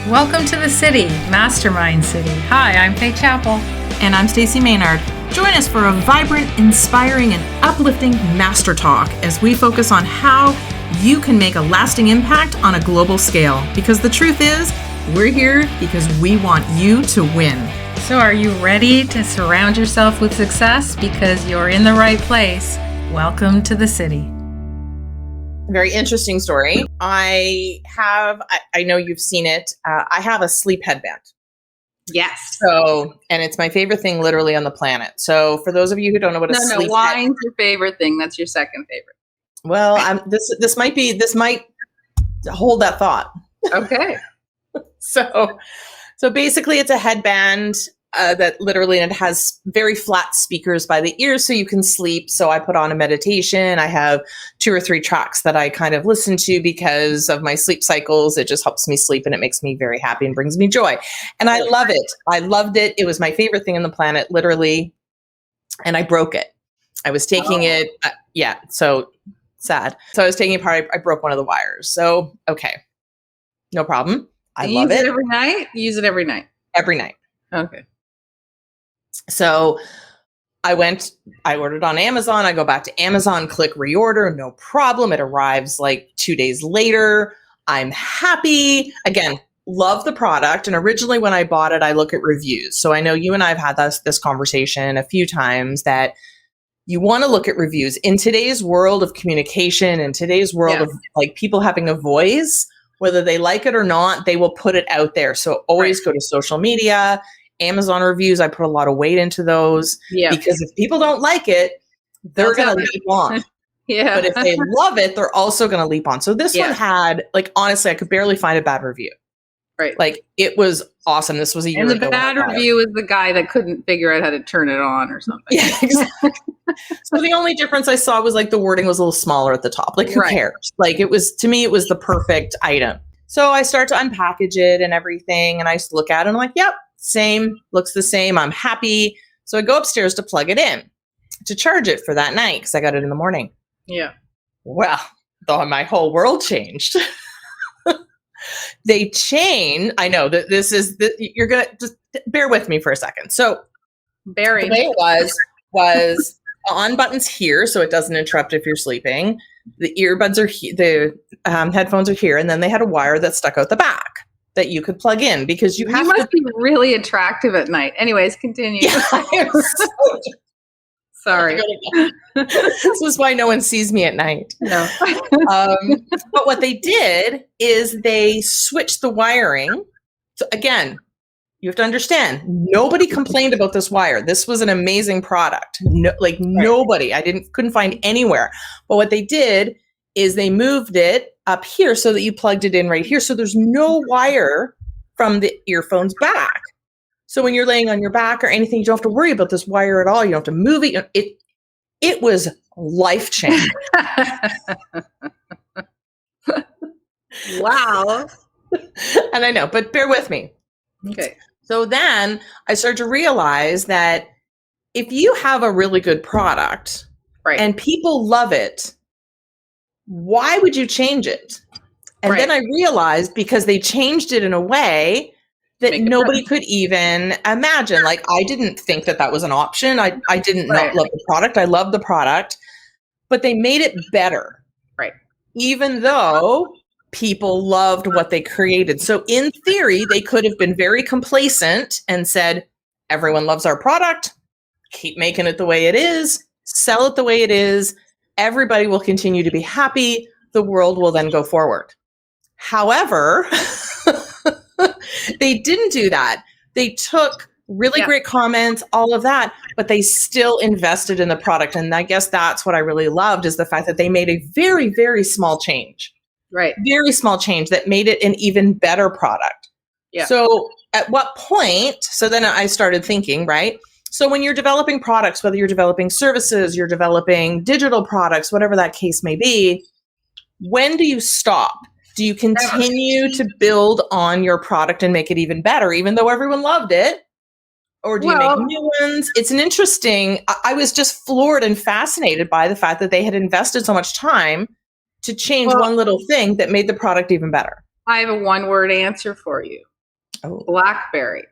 Welcome to the city, Mastermind City. Hi, I'm Fay Chapel. And I'm Stacy Maynard. Join us for a vibrant, inspiring, and uplifting master talk as we focus on how you can make a lasting impact on a global scale. Because the truth is, we're here because we want you to win. So are you ready to surround yourself with success? Because you're in the right place. Welcome to the city. Very interesting story. I know you've seen it. I have a sleep headband. Yes. So, and it's my favorite thing literally on the planet. So for those of you who don't know what a sleep wine's your favorite thing. That's your second favorite. Well, this might hold that thought. Okay. So basically it's a headband that literally, and it has very flat speakers by the ear so you can sleep. So I put on a meditation. I have 2 or 3 tracks that I kind of listen to because of my sleep cycles. It just helps me sleep and it makes me very happy and brings me joy. And I love it. I loved it. It was my favorite thing on the planet, literally. And I broke it. I was taking it. So sad. So I was taking it apart. I broke one of the wires. So, okay. No problem. I love it. Use it every night? You use it every night? Every night. Okay. So I ordered on Amazon. I go back to Amazon, click reorder, no problem. It arrives like 2 days later. I'm happy. Again, love the product. And originally when I bought it, I look at reviews. So I know you and I have had this conversation a few times that you want to look at reviews. In today's world of communication, in today's world of like people having a voice, whether they like it or not, they will put it out there. So always go to social media. Amazon reviews, I put a lot of weight into those because if people don't like it, they're going to leap on. But if they love it, they're also going to leap on. So this one had, like, honestly, I could barely find a bad review. Right. Like, it was awesome. This was a year ago. And the bad review is the guy that couldn't figure out how to turn it on or something. Yeah, exactly. So the only difference I saw was like the wording was a little smaller at the top. Like, who cares? Like, to me, it was the perfect item. So I start to unpackage it and everything. And I look at it and I'm like, yep. Same, looks the same. I'm happy. So I go upstairs to plug it in to charge it for that night because I got it in the morning. Yeah. Well, my whole world changed. I know that you're going to just bear with me for a second. So the way it was on buttons here so it doesn't interrupt if you're sleeping. The earbuds are the headphones are here. And then they had a wire that stuck out the back that you could plug in because you must be really attractive at night. Anyways, continue. Yeah, sorry. This is why no one sees me at night. No. But what they did is they switched the wiring. So again, you have to understand, nobody complained about this wire. This was an amazing product. Nobody. Couldn't find anywhere. But what they did is they moved it up here so that you plugged it in right here. So there's no wire from the earphones back. So when you're laying on your back or anything, you don't have to worry about this wire at all. You don't have to move it. It was life-changing. Wow. And I know, but bear with me. Okay. So then I started to realize that if you have a really good product and people love it, why would you change it? And then I realized because they changed it in a way that nobody could even imagine. Like, I didn't think that was an option. I didn't not love the product. I loved the product, but they made it better. Right. Even though people loved what they created. So in theory, they could have been very complacent and said, everyone loves our product. Keep making it the way it is. Sell it the way it is. Everybody will continue to be happy. The world will then go forward. However, they didn't do that. They took really great comments, all of that, but they still invested in the product. And I guess that's what I really loved is the fact that they made a very, very small change. Right. Very small change that made it an even better product. Yeah. So at what point, so then I started thinking, right? So when you're developing products, whether you're developing services, you're developing digital products, whatever that case may be, when do you stop? Do you continue to build on your product and make it even better, even though everyone loved it? Or do you make new ones? It's an interesting, I was just floored and fascinated by the fact that they had invested so much time to change one little thing that made the product even better. I have a one-word answer for you. Oh. BlackBerry.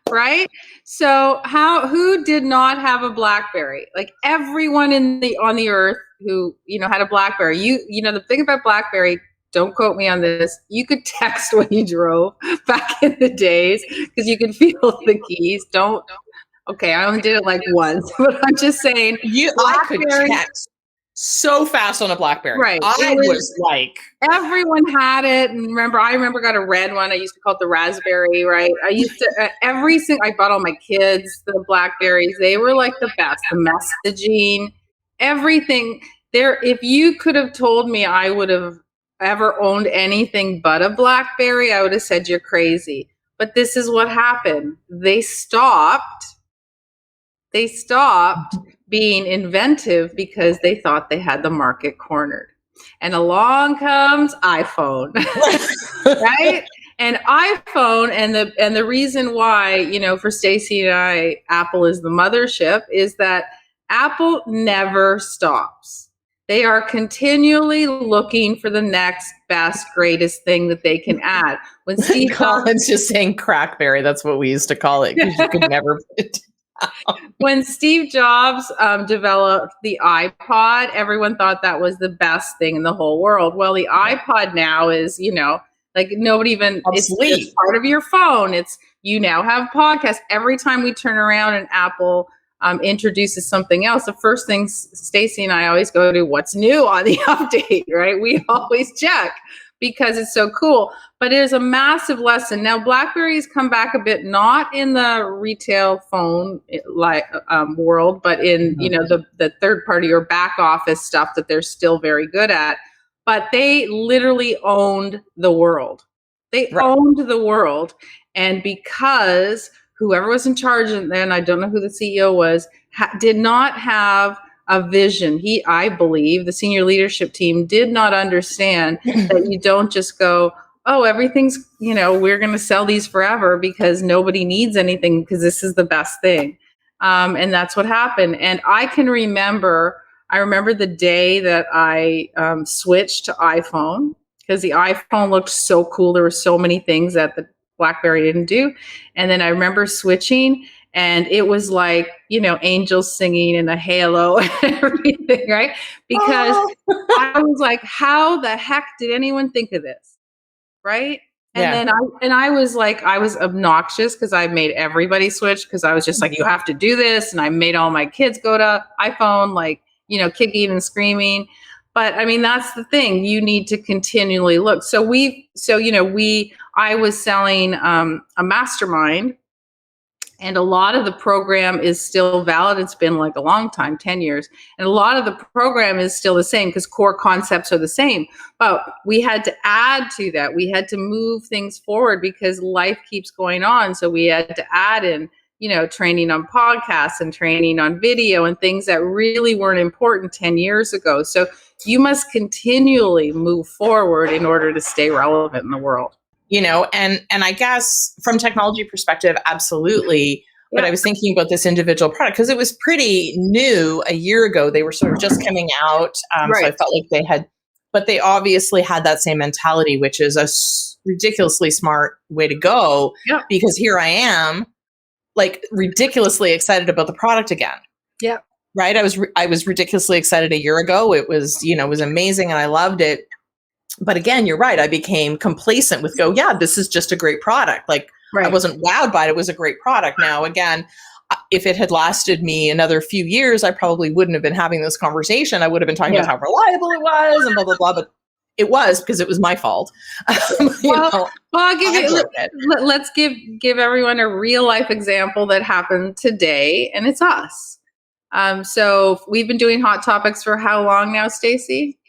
Right? So who did not have a BlackBerry? Like everyone on the earth who, had a BlackBerry. The thing about BlackBerry, don't quote me on this, you could text when you drove back in the days because you could feel the keys. Okay, I only did it like once, but I'm just saying. I could text so fast on a BlackBerry. Right. I was like, everyone had it. And I remember got a red one. I used to call it the raspberry, right? I used to, I bought all my kids the BlackBerries. They were like the best, the messaging, everything there. If you could have told me I would have ever owned anything but a BlackBerry, I would have said you're crazy. But this is what happened. They stopped being inventive because they thought they had the market cornered. And along comes iPhone, right? And iPhone, and the reason why, for Stacy and I, Apple is the mothership, is that Apple never stops. They are continually looking for the next best, greatest thing that they can add. When Steve Colin's just saying crackberry, that's what we used to call it because you could never put it down. When Steve Jobs developed the iPod, everyone thought that was the best thing in the whole world. Well, the iPod now is, like nobody even, it's part of your phone. You now have podcasts. Every time we turn around and Apple introduces something else, the first thing Stacy and I always go to, what's new on the update, right? We always check because it's so cool. But it is a massive lesson. Now, BlackBerry's come back a bit, not in the retail phone world, but in the third party or back office stuff that they're still very good at. But they literally owned the world. Owned the world, and because whoever was in charge, and then I don't know who the CEO was, did not have a vision. I believe the senior leadership team did not understand that you don't just go, oh, everything's, we're going to sell these forever because nobody needs anything because this is the best thing. And that's what happened. And I remember the day that I switched to iPhone because the iPhone looked so cool. There were so many things that the BlackBerry didn't do. And then I remember switching, and it was like, angels singing and a halo and everything, right? Because I was like, how the heck did anyone think of this? Right. And then I was like, I was obnoxious because I made everybody switch because I was just like, you have to do this. And I made all my kids go to iPhone, like, kicking and screaming. But I mean, that's the thing. You need to continually look. I was selling a Mastermind, and a lot of the program is still valid. It's been like a long time, 10 years. And a lot of the program is still the same because core concepts are the same. But we had to add to that. We had to move things forward because life keeps going on. So we had to add in, training on podcasts and training on video and things that really weren't important 10 years ago. So you must continually move forward in order to stay relevant in the world. And I guess from technology perspective, absolutely. Yeah. But I was thinking about this individual product because it was pretty new a year ago. They were sort of just coming out. Right. So I felt like they obviously had that same mentality, which is a ridiculously smart way to go. Yeah. Because here I am, like ridiculously excited about the product again. Yeah. Right. I was ridiculously excited a year ago. It was, it was amazing and I loved it. But again, you're right. I became complacent with this is just a great product. Like I wasn't wowed by it. It was a great product. Now, again, if it had lasted me another few years, I probably wouldn't have been having this conversation. I would have been talking about how reliable it was and blah, blah, blah. But it was because it was my fault. I'll give you, let's give everyone a real life example that happened today, and it's us. So we've been doing Hot Topics for how long now, Stacy?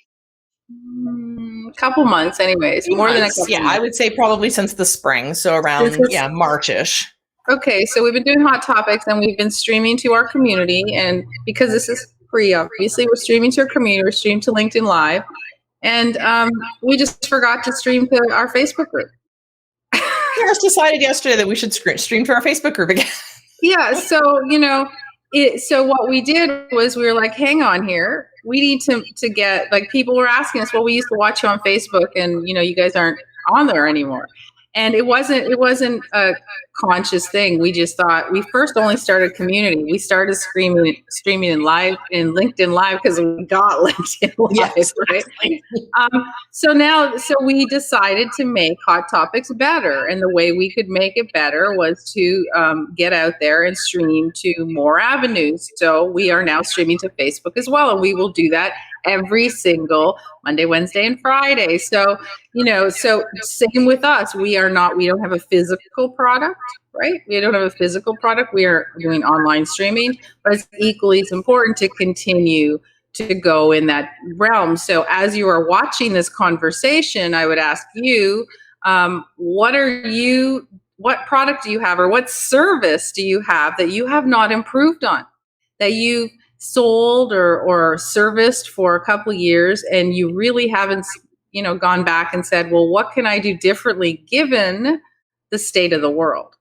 Couple months anyways, more than a couple months. I would say probably since the spring, so around March-ish. Okay, so we've been doing Hot Topics and we've been streaming to our community, and because this is free, obviously we're streaming to our community, we're streaming to LinkedIn Live, and we just forgot to stream to our Facebook group. We just decided yesterday that we should stream to our Facebook group again. Yeah, so so what we did was we were like, hang on here. We need to get, like, people were asking us, well, we used to watch you on Facebook and, you guys aren't on there anymore. And it wasn't a conscious thing. We just thought, we first only started community. We started streaming in live in LinkedIn Live because we got LinkedIn Live, yes, right? So we decided to make Hot Topics better. And the way we could make it better was to get out there and stream to more avenues. So we are now streaming to Facebook as well. And we will do that every single Monday, Wednesday, and Friday. So, so same with us. We don't have a physical product, right? We don't have a physical product. We are doing online streaming, but it's equally as important to continue to go in that realm. So as you are watching this conversation, I would ask you, what product do you have, or what service do you have that you have not improved on, that you've sold or serviced for a couple of years, and you really haven't, gone back and said, well, what can I do differently given the state of the world?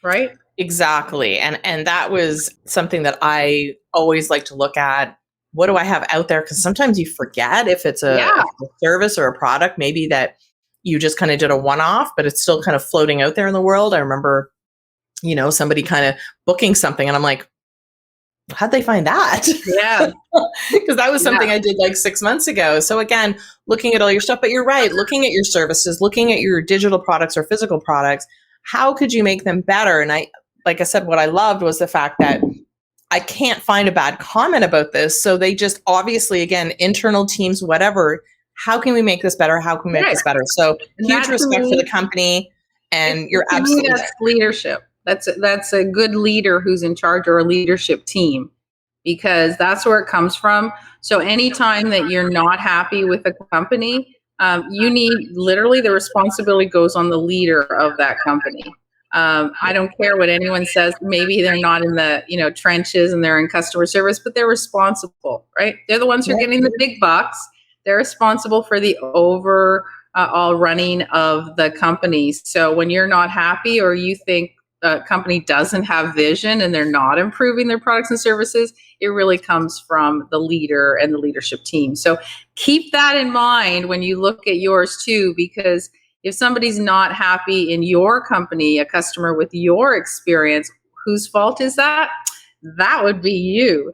Right? Exactly. And that was something that I always like to look at. What do I have out there? Because sometimes you forget if it's a service or a product, maybe that you just kind of did a one-off, but it's still kind of floating out there in the world. I remember, somebody kind of booking something, and I'm like, how'd they find that? Yeah. Because that was something I did like 6 months ago. So again, looking at all your stuff, but you're right, looking at your services, looking at your digital products or physical products, how could you make them better? And like I said, what I loved was the fact that I can't find a bad comment about this. So they just obviously, again, internal teams, whatever, how can we make this better? How can we make this better? So huge respect for the company, and you're absolutely that's leadership. That's a good leader who's in charge, or a leadership team, because that's where it comes from. So anytime that you're not happy with a company, you need, literally, the responsibility goes on the leader of that company. I don't care what anyone says. Maybe they're not in the trenches and they're in customer service, but they're responsible, right? They're the ones who are getting the big bucks. They're responsible for the all running of the company. So when you're not happy, or you think a company doesn't have vision and they're not improving their products and services, it really comes from the leader and the leadership team. So keep that in mind when you look at yours too, because if somebody's not happy in your company, a customer with your experience, whose fault is that? That would be you.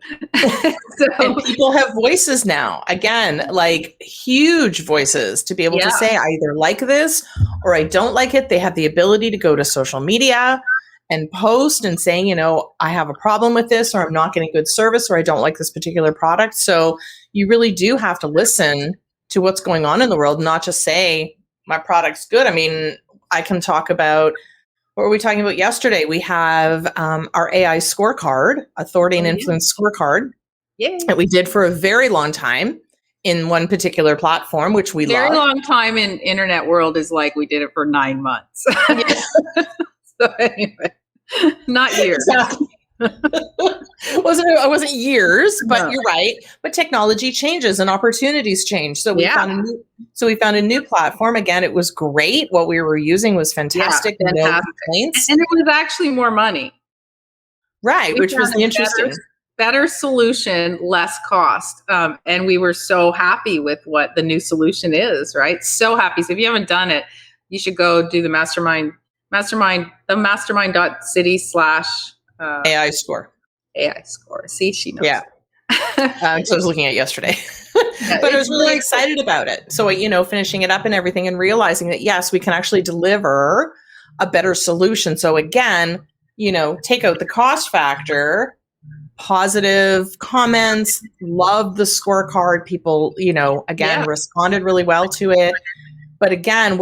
And people have voices now, again, like huge voices, to be able to say, I either like this or I don't like it. They have the ability to go to social media and post and saying, I have a problem with this, or I'm not getting good service, or I don't like this particular product. So you really do have to listen to what's going on in the world, not just say, my product's good. I mean, I can talk about, what were we talking about yesterday? We have our AI scorecard, authority and influence scorecard, that we did for a very long time in one particular platform, which we love. Very long time in internet world is like we did it for 9 months. So anyway, not years. Exactly. It wasn't years, but you're right. But technology changes and opportunities change. So we found a new platform. Again, it was great. What we were using was fantastic. No complaints. And it was actually more money. Right, which was interesting. Better solution, less cost. And we were so happy with what the new solution is, right? So happy. So if you haven't done it, you should go do the Mastermind, the mastermind.city/ AI score. AI score. See, she knows. Yeah. So I was looking at it yesterday. But I was really excited about it. So, finishing it up and everything, and realizing that, yes, we can actually deliver a better solution. So again, take out the cost factor, positive comments, love the scorecard. People, responded really well to it. But again,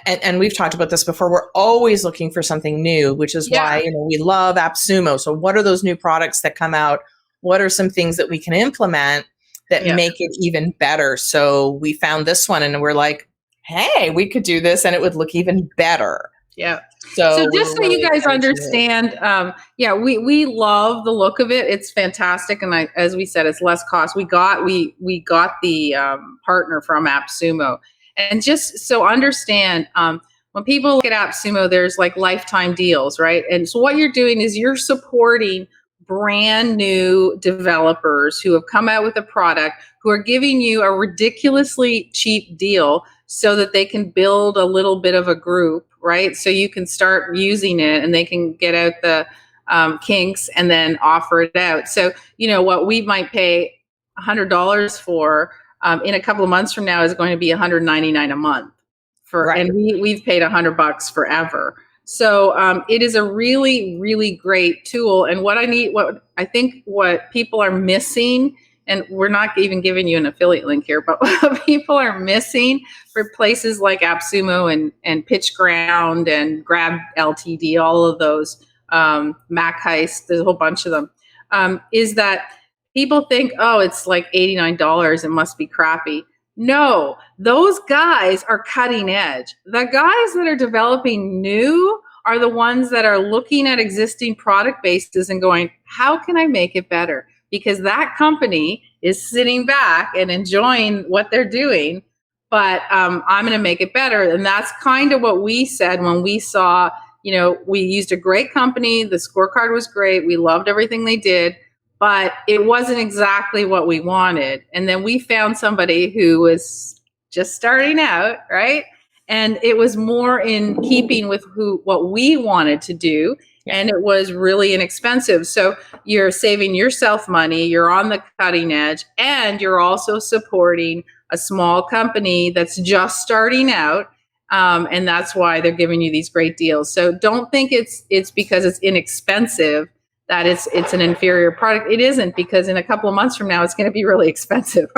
and we've talked about this before, we're always looking for something new, which is why, we love AppSumo. So what are those new products that come out? What are some things that we can implement that make it even better? So we found this one and we're like, hey, we could do this and it would look even better. Yeah. So just so you guys understand, we love the look of it. It's fantastic. And as we said, it's less cost. We got the partner from AppSumo. And just so understand, when people look at AppSumo, there's like lifetime deals, right? And so what you're doing is you're supporting brand new developers who have come out with a product, who are giving you a ridiculously cheap deal so that they can build a little bit of a group, right? So you can start using it and they can get out the kinks and then offer it out. So, what we might pay $100 for in a couple of months from now is going to be $199 a month and we've paid $100 forever. So it is a really, really great tool. And what I think what people are missing, and we're not even giving you an affiliate link here, but what people are missing for places like AppSumo and PitchGround and Grab LTD, all of those, Mac Heist, there's a whole bunch of them, is that people think, oh, it's like $89, it must be crappy. No, those guys are cutting edge. The guys that are developing new are the ones that are looking at existing product bases and going, how can I make it better? Because that company is sitting back and enjoying what they're doing, but I'm going to make it better. And that's kind of what we said when we saw, we used a great company. The scorecard was great. We loved everything they did, but it wasn't exactly what we wanted. And then we found somebody who was just starting out, right? And it was more in keeping with what we wanted to do. And it was really inexpensive. So you're saving yourself money, you're on the cutting edge, and you're also supporting a small company that's just starting out. And that's why they're giving you these great deals. So don't think it's because it's inexpensive that it's an inferior product. It isn't, because in a couple of months from now, it's going to be really expensive.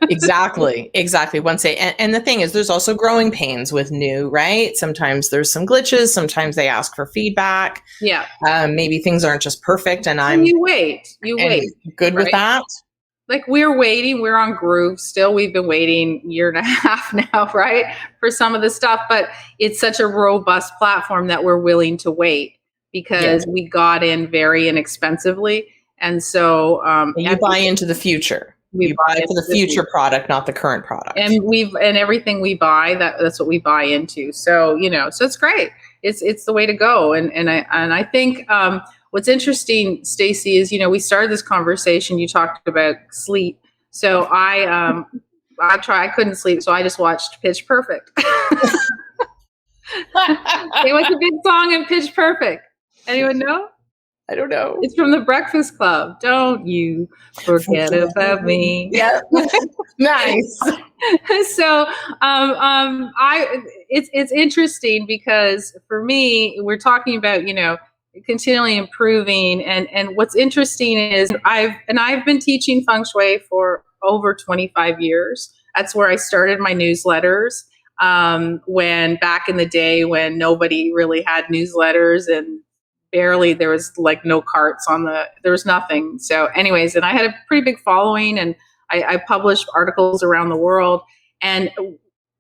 Exactly. And the thing is, there's also growing pains with new, right? Sometimes there's some glitches. Sometimes they ask for feedback. Yeah. Maybe things aren't just perfect, and you wait. Good with that. Like we're waiting. We're on Groove still. We've been waiting 1.5 years now, right, for some of the stuff. But it's such a robust platform that we're willing to wait, because we got in very inexpensively. And so you buy into the future. You buy for the future product, not the current product. And everything we buy, that's what we buy into. So, so it's great. It's the way to go. And I think what's interesting, Stacy, is, we started this conversation, you talked about sleep. So I couldn't sleep, so I just watched Pitch Perfect. It was a big song in Pitch Perfect. Anyone know? I don't know. It's from the Breakfast Club. Don't you forget about me. Yeah. Nice. So it's interesting, because for me, we're talking about, continually improving. And what's interesting is I've been teaching feng shui for over 25 years. That's where I started my newsletters. When back in the day when nobody really had newsletters, and barely, there was like no carts there was nothing. So anyways, and I had a pretty big following, and I published articles around the world. And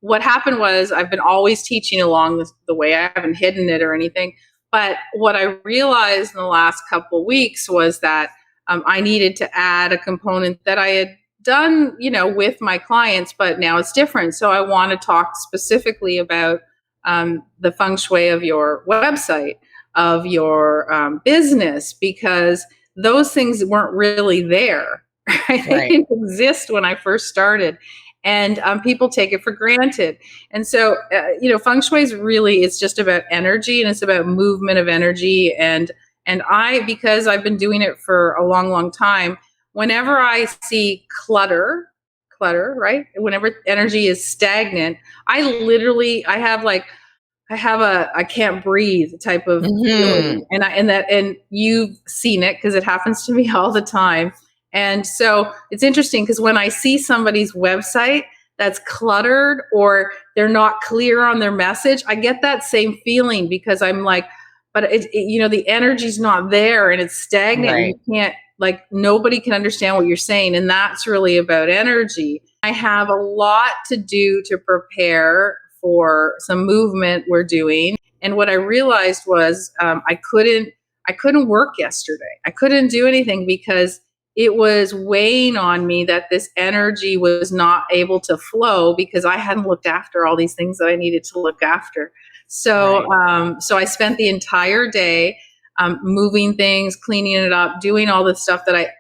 what happened was, I've been always teaching along the way. I haven't hidden it or anything. But what I realized in the last couple of weeks was that I needed to add a component that I had done, with my clients, but now it's different. So I want to talk specifically about the feng shui of your website, of your business, because those things weren't really there. Right? They didn't exist when I first started. And people take it for granted. And so, feng shui is really, it's just about energy, and it's about movement of energy. And because I've been doing it for a long, long time, whenever I see clutter, right? Whenever energy is stagnant, I have a I can't breathe type of feeling. And you've seen it, because it happens to me all the time. And so it's interesting, because when I see somebody's website that's cluttered, or they're not clear on their message, I get that same feeling, because I'm like, but the energy's not there, and it's stagnant. Right. And you can't, nobody can understand what you're saying. And that's really about energy. I have a lot to do to prepare for some movement we're doing. And what I realized was I couldn't work yesterday. I couldn't do anything, because it was weighing on me that this energy was not able to flow, because I hadn't looked after all these things that I needed to look after. So, so I spent the entire day moving things, cleaning it up, doing all the stuff that I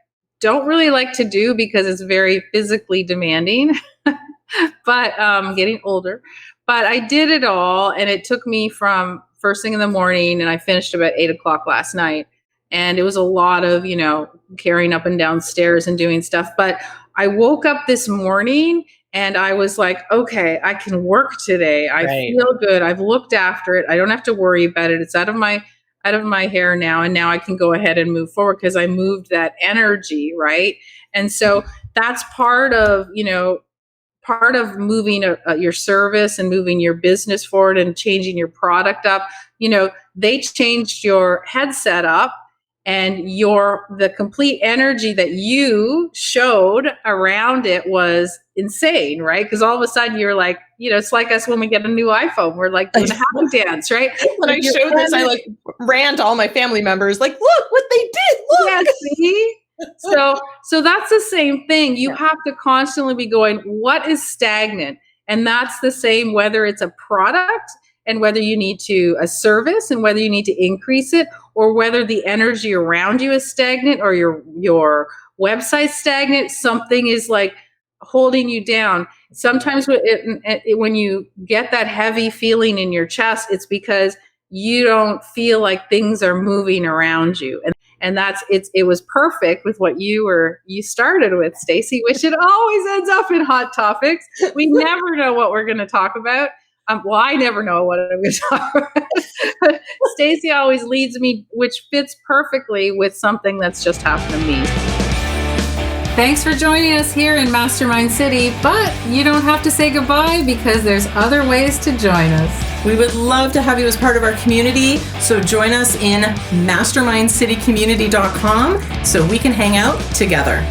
don't really like to do, because it's very physically demanding. but getting older. But I did it all, and it took me from first thing in the morning, and I finished about 8 o'clock last night. And it was a lot of, carrying up and down stairs and doing stuff. But I woke up this morning and I was like, okay, I can work today. I feel good. I've looked after it. I don't have to worry about it. It's out of my hair now. And now I can go ahead and move forward because I moved that energy. Right. And so that's part of moving your service and moving your business forward and changing your product up. They changed your headset up, and the complete energy that you showed around it was insane, right? Because all of a sudden you're like, it's like us when we get a new iPhone. We're like doing a happy dance, right? When I showed this, I ran to all my family members, like, look what they did. Look. Yeah, see? So that's the same thing. You have to constantly be going, what is stagnant? And that's the same whether it's a product and whether you need a service and whether you need to increase it, or whether the energy around you is stagnant or your website's stagnant. Something is like holding you down. Sometimes when you get that heavy feeling in your chest, it's because you don't feel like things are moving around you. And it was perfect with what you started with, Stacy, which it always ends up in hot topics. We never know what we're going to talk about. I never know what I'm going to talk about. Stacy always leads me, which fits perfectly with something that's just happened to me. Thanks for joining us here in Mastermind City, but you don't have to say goodbye because there's other ways to join us. We would love to have you as part of our community, so join us in mastermindcitycommunity.com so we can hang out together.